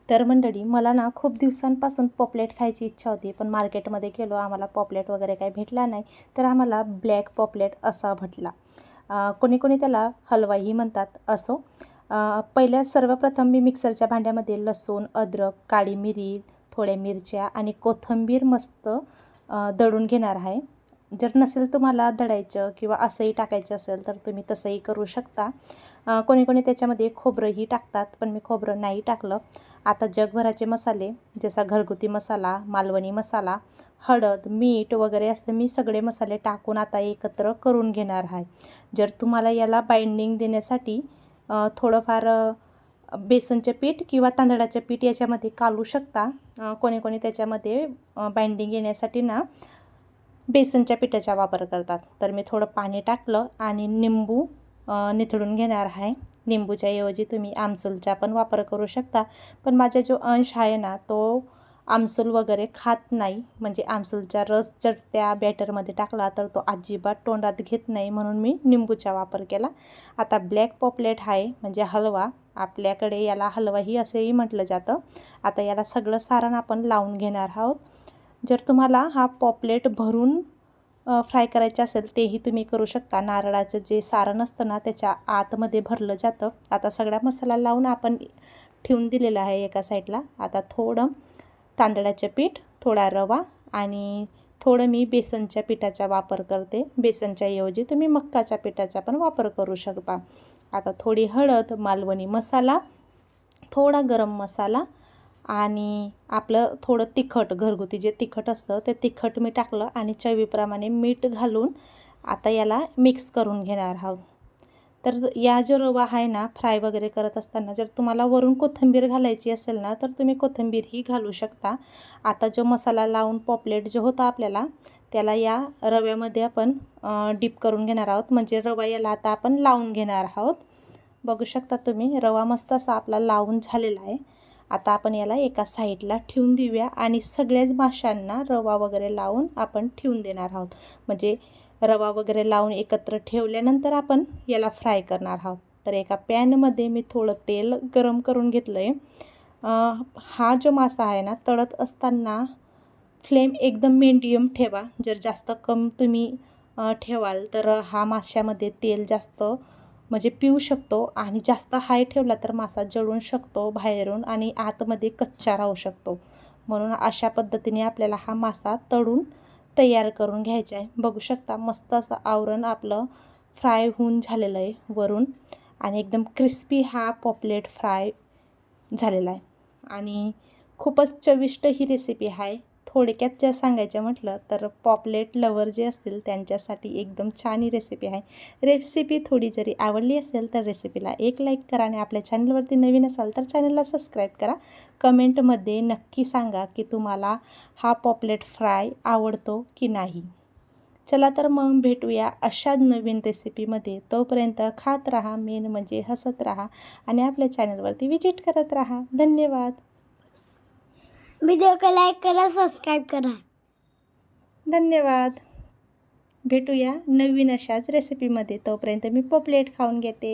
तर मंडळी, मला ना खूप दिवसांपासून पॉपलेट खायची इच्छा होती, पण मार्केटमध्ये गेलो, आम्हाला पॉपलेट वगैरे काही भेटला नाही. तर आम्हाला ब्लॅक पॉपलेट असा भेटला. कोणी कोणी त्याला हलवाही म्हणतात. असो, पहिल्या सर्वप्रथम मी मिक्सरच्या भांड्यामध्ये लसूण, अद्रक, काळी मिरी, थोड्या मिरच्या आणि कोथिंबीर मस्त दळून घेणार आहे. जर नसेल तुम्हाला दळायचं किंवा असंही टाकायचं असेल तर तुम्ही तसंही करू शकता. कोणी कोणी त्याच्यामध्ये खोबरंही टाकतात, पण मी खोबरं नाही टाकलं. आता जगभराचे मसाले, जसा घरगुती मसाला, मालवणी मसाला, हळद, मीठ वगैरे असे मी सगळे मसाले टाकून आता एकत्र करून घेणार आहे. जर तुम्हाला याला बाइंडिंग देण्यासाठी थोडंफार बेसनचे पीठ किंवा तांदळाचे पीठ याच्यामध्ये कालू शकता. कोणी कोणी त्याच्यामध्ये बाइंडिंग येण्यासाठी ना बेसनच्या पिठाचा वापर करतात. तर मी थोडं पाणी टाकलं आणि निंबू निथळून घेणार आहे. निंबूच्या ऐवजी तुम्ही आमसूलचा पण वापर करू शकता, पण माझा जो अंश आहे ना तो आमसूल वगैरे खात नाही. म्हणजे आमसूलचा रस जर त्या बॅटरमध्ये टाकला तर तो अजिबात तोंडात घेत नाही, म्हणून मी निंबूचा वापर केला. आता ब्लॅक पॉपलेट आहे म्हणजे हलवा, आपल्याकडे याला हलवाही असेही म्हटलं जातं. आता याला सगळं सारण आपण लावून घेणार आहोत. जर तुम्हाला हा पॉपलेट भरून फ्राय करायचं असेल तेही तुम्ही करू शकता. नारळाचं जे सारण असतं ना त्याच्या आतमध्ये भरलं जातं. आता सगळा मसाला लावून आपण ठेवून दिलेला आहे एका साईडला. आता थोडं तांदळाचं पीठ, थोडा रवा आणि थोडं मी बेसनच्या पिठाचा वापर करते. बेसनच्या ऐवजी तुम्ही मक्काच्या पिठाचा पण वापर करू शकता. आता थोडी हळद, मालवणी मसाला, थोडा गरम मसाला आणि आपलं थोडं तिखट, घरगुती जे तिखट असतं ते तिखट मी टाकलं आणि चवीप्रमाणे मीठ घालून आता याला मिक्स करून घेणार आहोत. तर या जो रवा आहे ना फ्राय वगैरे करत असताना जर तुम्हाला वरून कोथिंबीर घालायची असेल ना तर तुम्ही कोथिंबीरही घालू शकता. आता जो मसाला लावून पॉपलेट जो होता आपल्याला त्याला या रव्यामध्ये आपण डीप करून घेणार आहोत. म्हणजे रवा याला आता आपण लावून घेणार आहोत. बघू शकता तुम्ही, रवा मस्त असा आपला लावून झालेला आहे. आता आपण याला एका साईडला ठेवून देऊया आणि सगळ्याच माशांना रवा वगैरे लावून आपण ठेवून देणार आहोत. म्हणजे रवा वगैरे लावून एकत्र ठेवल्यानंतर आपण याला फ्राय करणार आहोत. तर एका पॅनमध्ये मी थोडं तेल गरम करून घेतलं आहे. हा जो मासा आहे ना तळत असताना फ्लेम एकदम मीडियम ठेवा. जर जास्त कम तुम्ही ठेवाल तर हा माशामध्ये तेल जास्त म्हणजे पिऊ शकतो आणि जास्त हाय ठेवला तर मासा जळून शकतो बाहेरून आणि आतमध्ये कच्चा राहू शकतो. म्हणून अशा पद्धतीने आपल्याला हा मासा तळून तयार करून घ्यायचा आहे. बघू शकता मस्त असं आवरण आपलं फ्राय होऊन झालेलं आहे वरून आणि एकदम क्रिस्पी हा पॉपलेट फ्राय झालेला आहे आणि खूपच चविष्ट ही रेसिपी आहे. थोडक्यात जर सांगायचं म्हटलं तर पॉपलेट लवर जे असतील त्यांच्यासाठी एकदम छान ही रेसिपी आहे. रेसिपी थोडी जरी आवडली असेल तर रेसिपीला एक लाईक करा आणि आपल्या चॅनलवरती नवीन असाल तर चॅनलला सबस्क्राईब करा. कमेंटमध्ये नक्की सांगा की तुम्हाला हा पॉपलेट फ्राय आवडतो की नाही. चला तर मग भेटूया अशाच नवीन रेसिपीमध्ये. तोपर्यंत खात राहा, मेन म्हणजे हसत राहा आणि आपल्या चॅनलवरती विजिट करत राहा. धन्यवाद. व्हिडिओ को लाईक करा, सबस्क्राईब करा. धन्यवाद. भेटूया नवीन अशाच रेसिपीमध्ये. तोपर्यंत मी पॉपलेट खाऊन घेते.